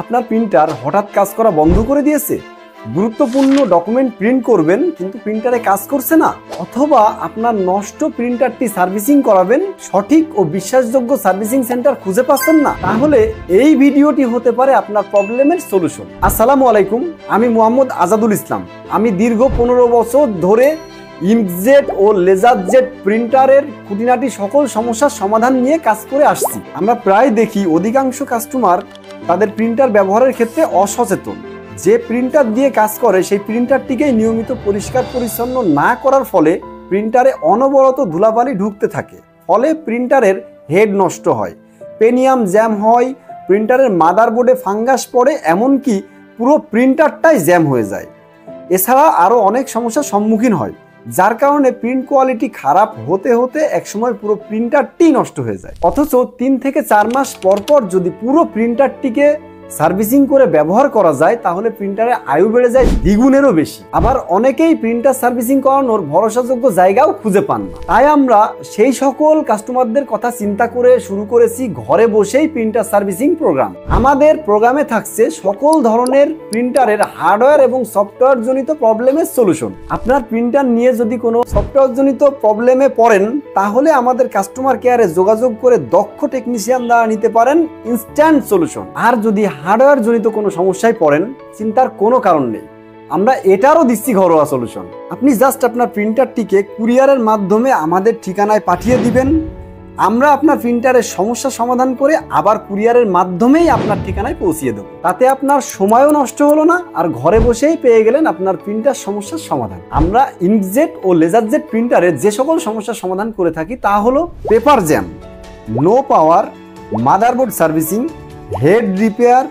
আপনার প্রিন্টার হঠাৎ কাজ করা বন্ধ করে দিয়েছে, গুরুত্বপূর্ণ ডকুমেন্ট প্রিন্ট করবেন কিন্তু প্রিন্টারে কাজ করছে না, অথবা আপনার নষ্ট প্রিন্টারটি সার্ভিসিং করাবেন, সঠিক ও বিশ্বাসযোগ্য সার্ভিসিং সেন্টার খুঁজে পাচ্ছেন না, তাহলে এই ভিডিওটি হতে পারে আপনার প্রবলেমের সলিউশন। আসসালামু আলাইকুম, আমি মোহাম্মদ আজাদুল ইসলাম। আমি দীর্ঘ 15 বছর ধরে ইঙ্কজেট ও লেজারজেট প্রিন্টারের খুঁটিনাটি সকল সমস্যার সমাধান নিয়ে কাজ করে আসছি। আমরা প্রায় দেখি অধিকাংশ কাস্টমার তাদের প্রিন্টার ব্যবহারের ক্ষেত্রে অসচেতন। যে প্রিন্টার দিয়ে কাজ করে সেই প্রিন্টারটিকেই নিয়মিত পরিষ্কার পরিচ্ছন্ন না করার ফলে প্রিন্টারে অনবরত ধুলাবালি ঢুকতে থাকে, ফলে প্রিন্টারের হেড নষ্ট হয়, পেনিয়াম জ্যাম হয়, প্রিন্টারের মাদারবোর্ডে ফাঙ্গাস পড়ে, এমনকি পুরো প্রিন্টারটাই জ্যাম হয়ে যায়। এছাড়া আরও অনেক সমস্যার সম্মুখীন হয়, যার কারণে প্রিন্ট কোয়ালিটি খারাপ হতে হতে একসময় পুরো প্রিন্টারটি নষ্ট হয়ে যায়। অথচ 3 থেকে 4 মাস পর পর যদি পুরো প্রিন্টারটিকে সার্ভিসিং করে ব্যবহার করা যায় তাহলে প্রিন্টারের আয়ু বেড়ে যায় দ্বিগুণেরও বেশি। আবার অনেকেই প্রিন্টার সার্ভিসিং করানোর ভরসাযোগ্য জায়গাও খুঁজে পান না। তাই আমরা সেই সকল কাস্টমারদের কথা চিন্তা করে শুরু করেছি ঘরে বসেই প্রিন্টার সার্ভিসিং প্রোগ্রাম। আমাদের প্রোগ্রামে থাকছে সকল ধরনের প্রিন্টারের হার্ডওয়্যার এবং সফটওয়্যার জনিত প্রবলেমের সলিউশন। আপনার প্রিন্টার নিয়ে যদি কোনো সফটওয়্যার জনিত প্রবলেমে পড়েন তাহলে আমাদের কাস্টমার কেয়ারে যোগাযোগ করে দক্ষ টেকনিশিয়ান দ্বারা নিতে পারেন ইনস্ট্যান্ট সলিউশন। আর যদি হার্ডওয়্যার জনিত কোনো সমস্যায় পড়েন চিন্তার কোনো কারণ নেই, আমরা এটারও দিচ্ছি ঘরোয়া সলিউশন। আপনি জাস্ট আপনার প্রিন্টারটিকে কুরিয়ারের মাধ্যমে আমাদের ঠিকানায় পাঠিয়ে দিবেন, আমরা আপনার প্রিন্টারের সমস্যা সমাধান করে আবার কুরিয়ারের মাধ্যমেই আপনার ঠিকানায় পৌঁছিয়ে দেবো। তাতে আপনার সময়ও নষ্ট হলো না, আর ঘরে বসেই পেয়ে গেলেন আপনার প্রিন্টার সমস্যার সমাধান। আমরা ইঙ্কজেট ও লেজারজেট প্রিন্টারের যে সকল সমস্যার সমাধান করে থাকি তা হলো paper jam, no power, motherboard servicing, head repair,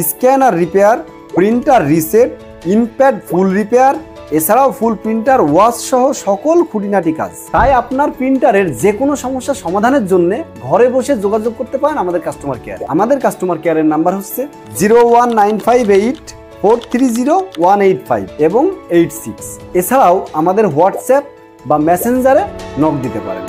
scanner repair, printer reset, ink pad full repair, এছাড়াও ফুল প্রিন্টার ওয়াশ সহ সকল খুঁটিনাটি কাজ। তাই আপনার প্রিন্টারের যে কোনো সমস্যার সমাধানের জন্য ঘরে বসে যোগাযোগ করতে পারেন আমাদের কাস্টমার কেয়ার। আমাদের কাস্টমার কেয়ারের নাম্বার হচ্ছে 01958430185 এবং 86। এছাড়াও আমাদের হোয়াটসঅ্যাপ বা মেসেঞ্জারে নক দিতে পারেন।